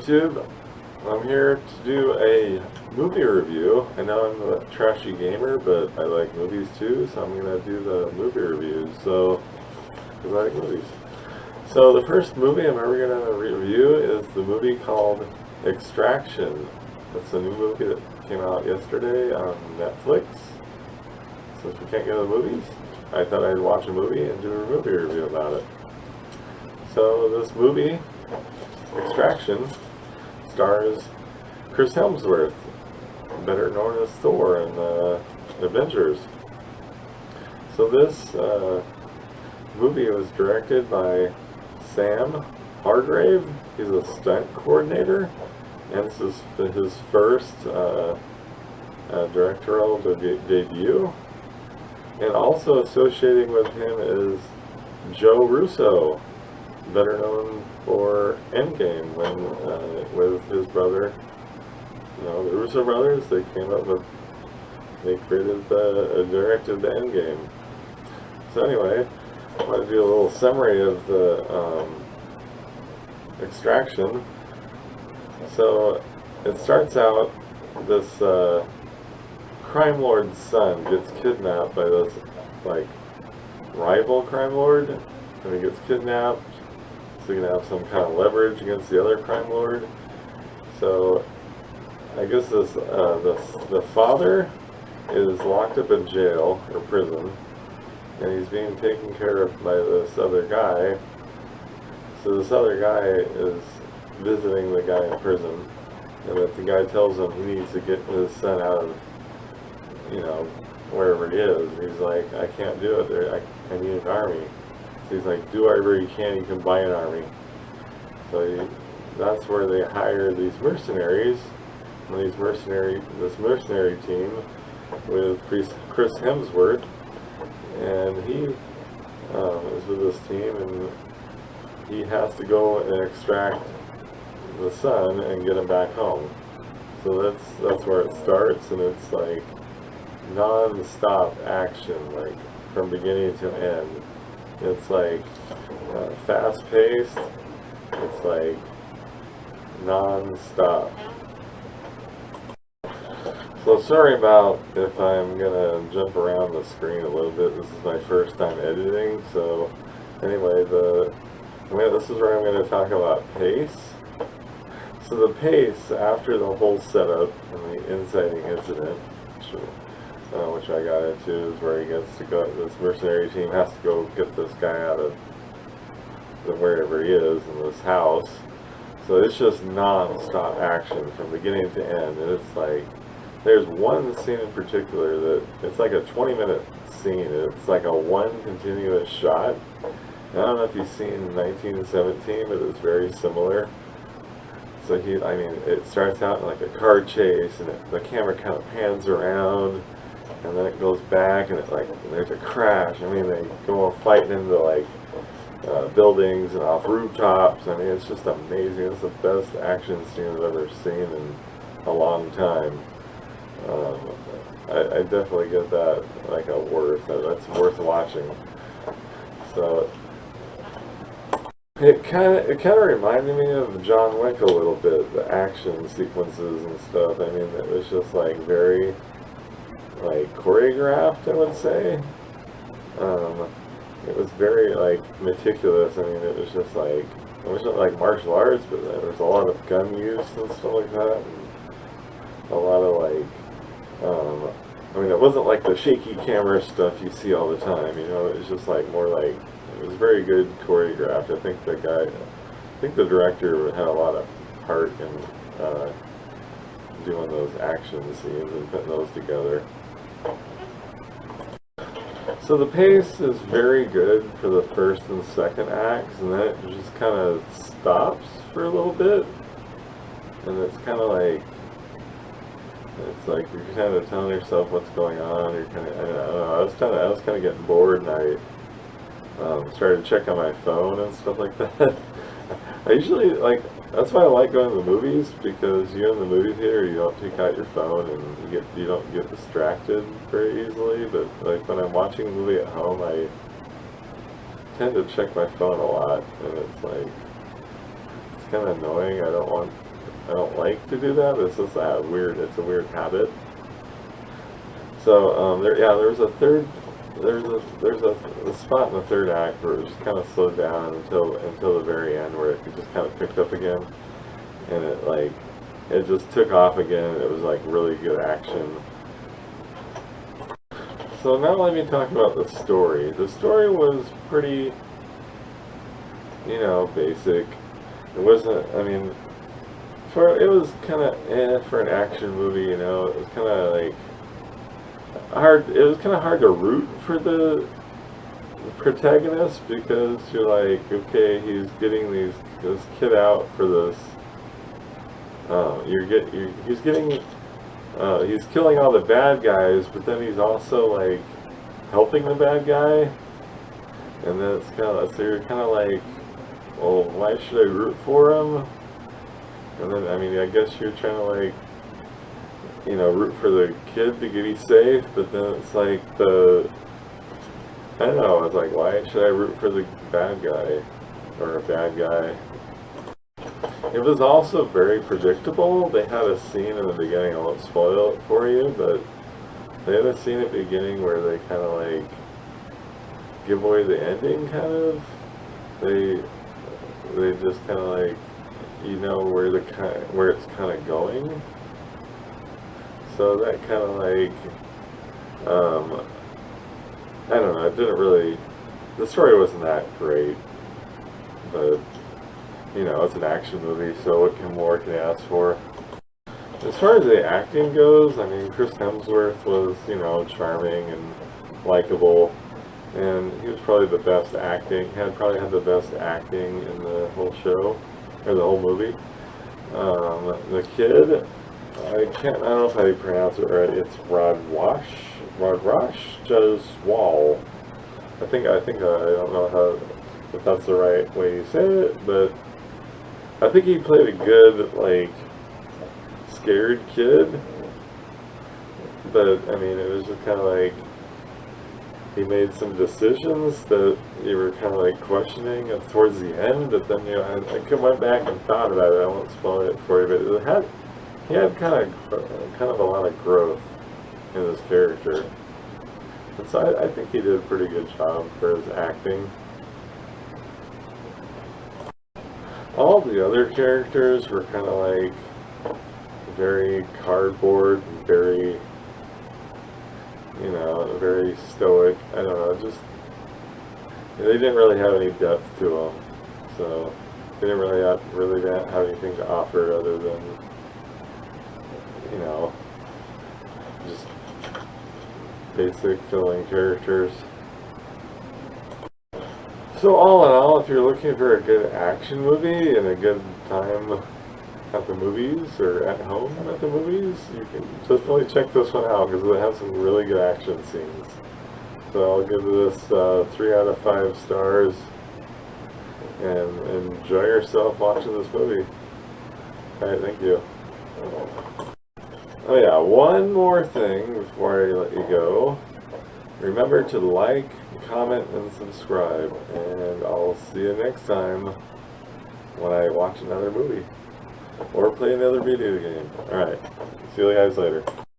YouTube. I'm here to do a movie review. I know I'm a trashy gamer, but I like movies too, so I'm going to do the movie reviews, because I like movies. So the first movie I'm ever going to review is the movie called Extraction. It's a new movie that came out yesterday on Netflix. Since we can't go to the movies, I thought I'd watch a movie and do a movie review about it. So this movie, Extraction, stars Chris Hemsworth, better known as Thor in Avengers. So this movie was directed by Sam Hargrave. He's a stunt coordinator, and this is his first directorial debut. And also associating with him is Joe Russo, better known for Endgame, when with his brother, the Russo brothers, they created directed the Endgame. So anyway, I want to do a little summary of the Extraction. So it starts out, this crime lord's son gets kidnapped by this rival crime lord, and he gets kidnapped so he can have some kind of leverage against the other crime lord. So I guess the father is locked up in jail or prison, and he's being taken care of by this other guy. So this other guy is visiting the guy in prison, and if the guy tells him he needs to get his son out of wherever he is, he's like, I can't do it. I need an army. So he's like, do whatever you can buy an army. So that's where they hire these mercenaries. And this mercenary team with Chris Hemsworth, and he is with this team, and he has to go and extract the son and get him back home. So that's where it starts, and it's like non-stop action, like from beginning to end. It's like fast-paced. It's like non-stop. So sorry about if I'm gonna jump around the screen a little bit. This is my first time editing. So anyway, this is where I'm going to talk about pace. So the pace after the whole setup and the inciting incident, which I got into, is where he gets to go. This mercenary team has to go get this guy out of wherever he is in this house. So it's just non-stop action from beginning to end, and it's like there's one scene in particular that it's like a 20-minute scene. It's like a one continuous shot. And I don't know if you've seen 1917, but it's very similar. So it starts out in like a car chase, and the camera kind of pans around, and then it goes back, and it's like there's a crash. They go fighting into buildings and off rooftops. It's just amazing. It's the best action scene I've ever seen in a long time. I definitely give that a worth. That's worth watching. So it kind of reminded me of John Wick a little bit, the action sequences and stuff. It was just very choreographed, I would say. It was very meticulous. It was just it wasn't like martial arts, but there was a lot of gun use and stuff like that, and a lot of it wasn't like the shaky camera stuff you see all the time. It was just more it was very good choreographed. I think the director had a lot of heart in doing those action scenes and putting those together. So the pace is very good for the first and second acts, and then it just kind of stops for a little bit, and it's kind of it's you're kind of telling yourself what's going on. You're kind of, I don't know, I was kind of getting bored, and I started checking my phone and stuff like that. I usually that's why I like going to the movies, because you're in the movie theater, you don't take out your phone and you don't get distracted very easily. But when I'm watching a movie at home, I tend to check my phone a lot, and it's kind of annoying. I don't want don't like to do that. It's just it's a weird habit. So there's a spot in the third act where it just kind of slowed down until the very end, where it just kind of picked up again, and it just took off again. It was like really good action. So now let me talk about the story. The story was pretty, basic. It wasn't. I mean, it was kind of for an action movie. It was kind of like hard. It was kind of hard to root for the protagonist, because you're like, okay, he's getting this kid out for this. He's killing all the bad guys, but then he's also like helping the bad guy, and then it's so you're kind of like, well, why should I root for him? And then, I mean, I guess you're trying to like, root for the kid to get safe, but then it's like I don't know, it's like, why should I root for the bad guy, or a bad guy? It was also very predictable. They had a scene in the beginning, I won't spoil it for you, but they had a scene at the beginning where they kind of like give away the ending, kind of. They just kind of like, where it's kind of going. So that kind of like, I don't know, the story wasn't that great, but, it's an action movie, so what more can you ask for? As far as the acting goes, I mean, Chris Hemsworth was, charming and likable, and he was probably the best acting, probably had the best acting in the whole show, or the whole movie. The kid, I don't know if I pronounce it right, it's Radwash Jaswal. I don't know if that's the right way you say it, but I think he played a good, like, scared kid, but, I mean, it was just kind of like, he made some decisions that you were kind of like questioning towards the end, but then, I went back and thought about it. I won't spoil it for you, but he had kind of a lot of growth in his character, and so I think he did a pretty good job for his acting. All the other characters were kind of like very cardboard, very, very stoic. I don't know, just, they didn't really have any depth to them, so they didn't really have anything to offer other than, just basic filling characters. So all in all, if you're looking for a good action movie and a good time at the movies, or at home at the movies, you can definitely check this one out, because it has some really good action scenes. So I'll give this 3 out of 5 stars, and enjoy yourself watching this movie. Alright, thank you. Oh yeah, one more thing before I let you go. Remember to like, comment, and subscribe, and I'll see you next time when I watch another movie or play another video game. Alright, see you guys later.